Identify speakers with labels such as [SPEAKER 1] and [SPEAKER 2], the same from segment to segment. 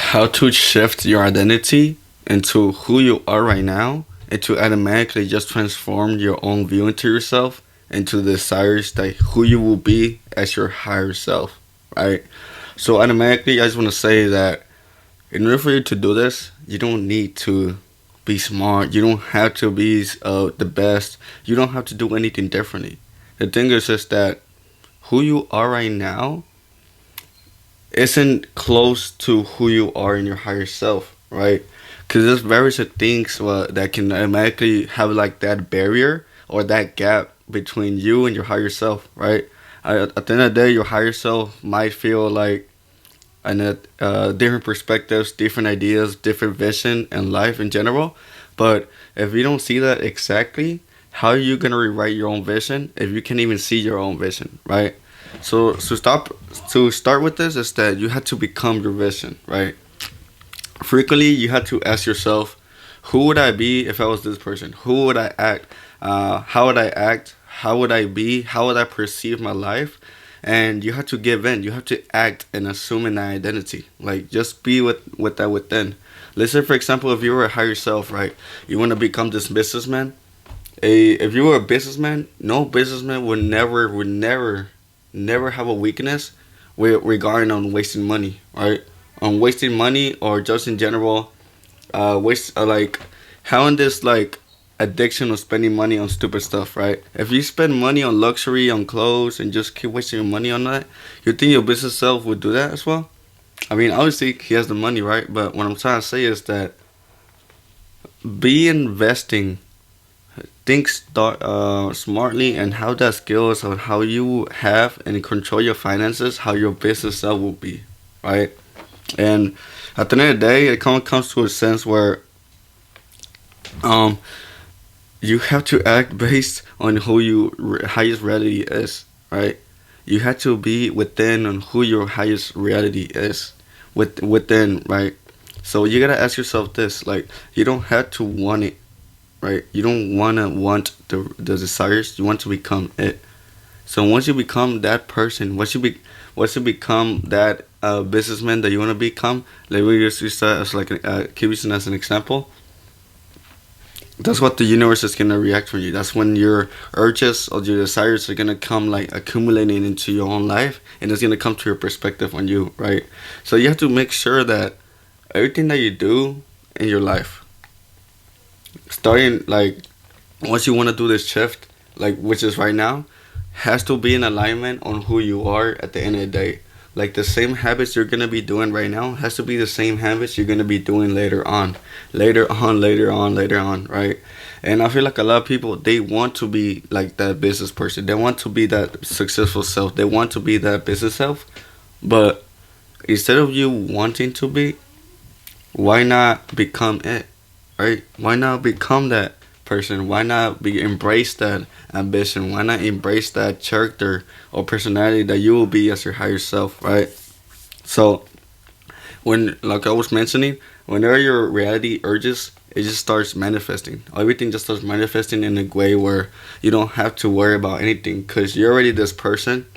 [SPEAKER 1] how to shift your identity into who you are right now and to automatically just transform your own view into yourself into the desires that who you will be as your higher self, right? So automatically, I just want to say that in order for you to do this, you don't need to be smart. You don't have to be the best. You don't have to do anything differently. The thing is just that who you are right now isn't close to who you are in your higher self, right? Because there's various things that can automatically have like that barrier or that gap between you and your higher self, right? At the end of the day, your higher self might feel like different perspectives, different ideas, different vision and life in general. But if you don't see that exactly, how are you gonna rewrite your own vision if you can't even see your own vision, right? So start with this is that you have to become your vision, right? Frequently, you have to ask yourself, who would I be if I was this person? Who would I act? How would I act? How would I be? How would I perceive my life? And you have to give in. You have to act and assume an identity. Like just be with that within. Let's say, for example, if you were a higher self, right? You want to become this businessman. If you were a businessman, no businessman would never have a weakness regarding on wasting money, right? On wasting money or just in general, waste like having this like addiction of spending money on stupid stuff, right? If you spend money on luxury, on clothes, and just keep wasting your money on that, you think your business self would do that as well? I mean, obviously he has the money, right? But what I'm trying to say is that be investing, think smartly, and how that skills on how you have and control your finances, how your business self will be, right? And at the end of the day, it comes to a sense where um you have to act based on who your highest reality is, right? You have to be within on who your highest reality is, within, right? So you gotta ask yourself this: like, you don't have to want it, right? You don't wanna want the desires. You want to become it. So once you become that person, once you become that businessman that you want to become, like we just use that as like keep using as an example. That's what the universe is gonna react for you. That's when your urges or your desires are gonna come like accumulating into your own life, and it's gonna come to your perspective on you, right? So you have to make sure that everything that you do in your life, starting like once you want to do this shift, like which is right now, has to be in alignment on who you are at the end of the day. Like the same habits you're gonna be doing right now has to be the same habits you're gonna be doing later on, later on, later on, later on, right? And I feel like a lot of people they want to be like that business person. They want to be that successful self. They want to be that business self. But instead of you wanting to be, why not become it? Right? Why not become that person? Why not be embrace that ambition? Why not embrace that character or personality that you will be as your higher self, right? So when like I was mentioning, whenever your reality urges, it just starts manifesting. Everything just starts manifesting in a way where you don't have to worry about anything because you're already this person.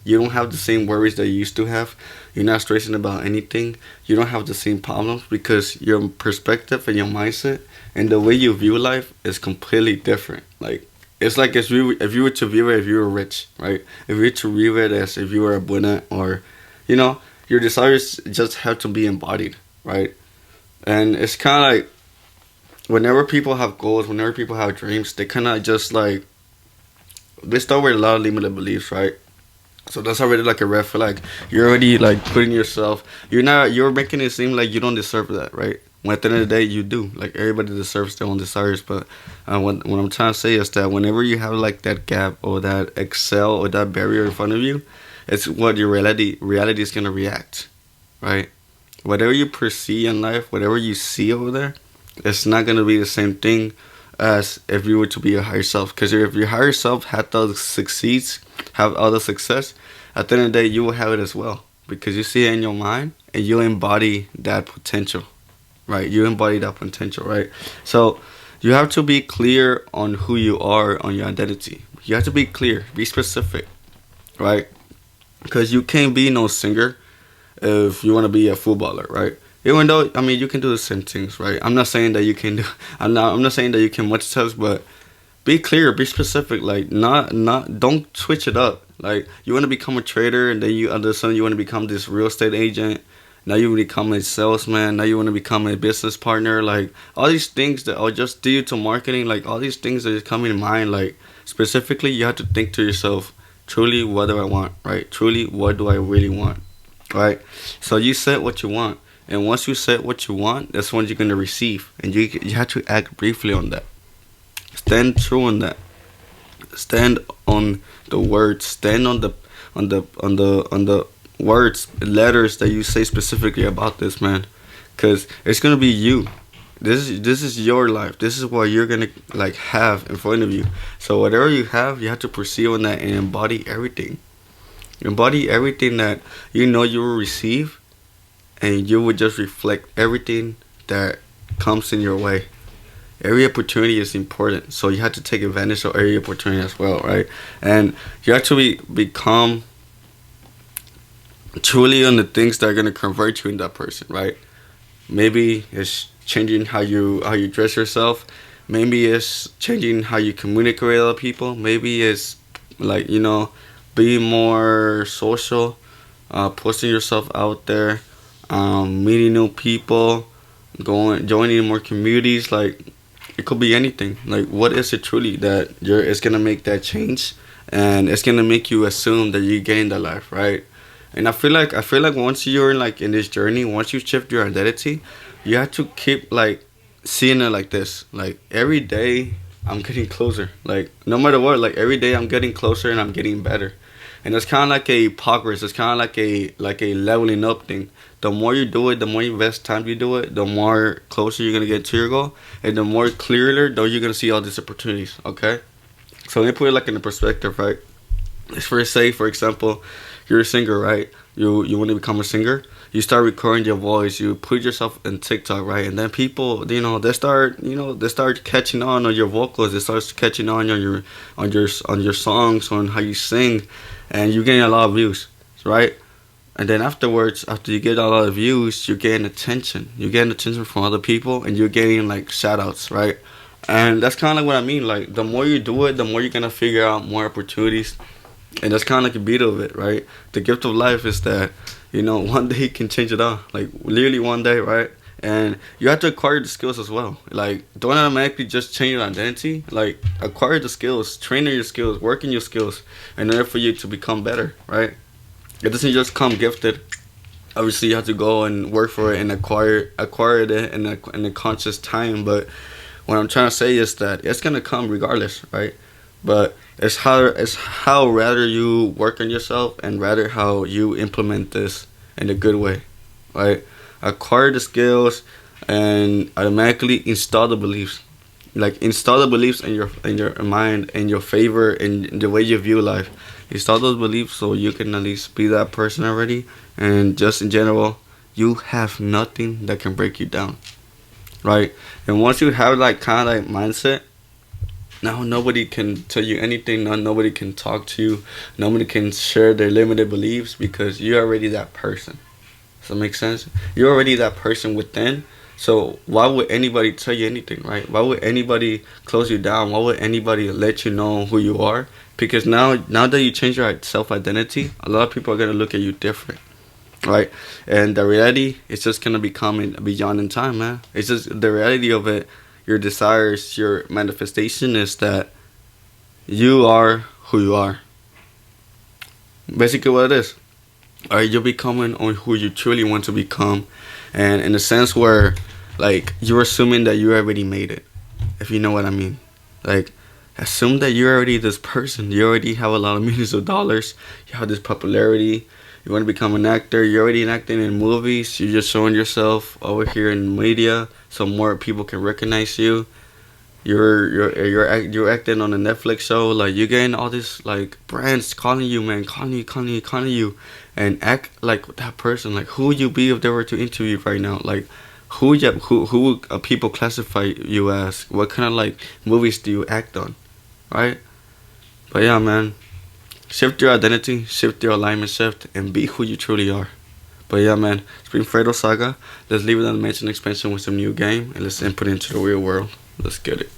[SPEAKER 1] You don't have the same worries that you used to have. You're not stressing about anything. You don't have the same problems because your perspective and your mindset and the way you view life is completely different. Like it's like if you were to view it if you were rich, right? If you were to view it as if you were abundant or, you know, your desires just have to be embodied, right? And it's kind of like whenever people have goals, whenever people have dreams, they kind of just like they start with a lot of limited beliefs, right? So that's already like a red flag. You're already like putting yourself. You're making it seem like you don't deserve that, right? When at the end of the day, you do. Like everybody deserves their own desires. But what I'm trying to say is that whenever you have like that gap or that excel or that barrier in front of you, it's what your reality is gonna react, right? Whatever you perceive in life, whatever you see over there, it's not gonna be the same thing as if you were to be a higher self. Because if your higher self had the succeeds, have all the success, at the end of the day, you will have it as well. Because you see it in your mind and you embody that potential, right? You embody that potential, right? So you have to be clear on who you are, on your identity. You have to be clear, be specific, right? Because you can't be no singer if you want to be a footballer, right? Even though, I mean, you can do the same things, right? I'm not saying that you can do. I'm not saying that you can multitask, but be clear, be specific. Like, not don't switch it up. Like, you want to become a trader, and then you all of a sudden you want to become this real estate agent. Now you become a salesman. Now you want to become a business partner. Like, all these things that are just digital marketing. Like, all these things that just come in mind. Like, specifically, you have to think to yourself, truly, what do I want? Right? Truly, what do I really want? Right? So you set what you want, and once you set what you want, that's when you're gonna receive, and you have to act briefly on that. Stand true on that. Stand on the words. Stand on the words, letters that you say specifically about this, man. Cause it's gonna be you. This is your life. This is what you're gonna like have in front of you. So whatever you have, you have to perceive on that and embody everything. Embody everything that you know you will receive, and you will just reflect everything that comes in your way. Every opportunity is important, so you have to take advantage of every opportunity as well, right? And you actually become truly on the things that are gonna convert you in that person, right? Maybe it's changing how you dress yourself. Maybe it's changing how you communicate with other people. Maybe it's like being more social, posting yourself out there, meeting new people, going joining more communities. Like, it could be anything. Like, what is it truly that it's gonna make that change, and it's gonna make you assume that you're getting that life, right? And I feel like once you're like in this journey, once you shift your identity, you have to keep like seeing it like this. Like, every day I'm getting closer. Like, no matter what, like every day I'm getting closer and I'm getting better. And it's kind of like a progress. It's kind of like a leveling up thing. The more you do it, the more you invest time you do it, the more closer you're gonna get to your goal, and the more clearer though you're gonna see all these opportunities. Okay, so let me put it like in the perspective, right? Let's first say, for example, you're a singer, right? You want to become a singer. You start recording your voice. You put yourself in TikTok, right? And then people, they start catching on your vocals. They start catching on your songs, on how you sing, and you're getting a lot of views, right? And then afterwards, after you get a lot of views, you're getting attention. You're getting attention from other people, and you're getting like shout outs, right? And that's kind of like what I mean. Like, the more you do it, the more you're gonna figure out more opportunities, and that's kind of like the beauty of it, right? The gift of life is that one day you can change it all, like literally one day, right? And you have to acquire the skills as well. Like, don't automatically just change your identity. Like, acquire the skills, train on your skills, work in your skills in order for you to become better, right? It doesn't just come gifted. Obviously, you have to go and work for it and acquire it in a conscious time. But what I'm trying to say is that it's gonna come regardless, right? But it's how rather you work on yourself, and rather how you implement this in a good way, right? Acquire the skills and automatically install the beliefs. Like, install the beliefs in your mind, in your favor, in the way you view life. Install those beliefs so you can at least be that person already. And just in general, you have nothing that can break you down, right? And once you have like kind of like mindset, now nobody can tell you anything. Now nobody can talk to you. Nobody can share their limited beliefs, because you're already that person. Does that make sense? You're already that person within. So why would anybody tell you anything, right? Why would anybody close you down? Why would anybody let you know who you are? Because now that you change your self identity, a lot of people are gonna look at you different, right? And the reality is just gonna be coming beyond in time, man. It's just the reality of it. Your desires, your manifestation is that you are who you are. Basically, what it is. Are you becoming on who you truly want to become, and in a sense where, like, you're assuming that you already made it, if you know what I mean. Like, assume that you're already this person. You already have a lot of millions of dollars. You have this popularity. You want to become an actor. You're already acting in movies. You're just showing yourself over here in media so more people can recognize you. You're acting on a Netflix show. Like, you're getting all this like brands calling you, man, calling you, and act like that person. Like, who would you be if they were to interview you right now? Like, who would people classify you as? What kind of like movies do you act on, right? But yeah, man, shift your identity, shift your alignment, shift, and be who you truly are. But yeah, man, it's been Fredo Saga. Let's leave it on the mention expansion with some new game, and let's input into the real world. Let's get it.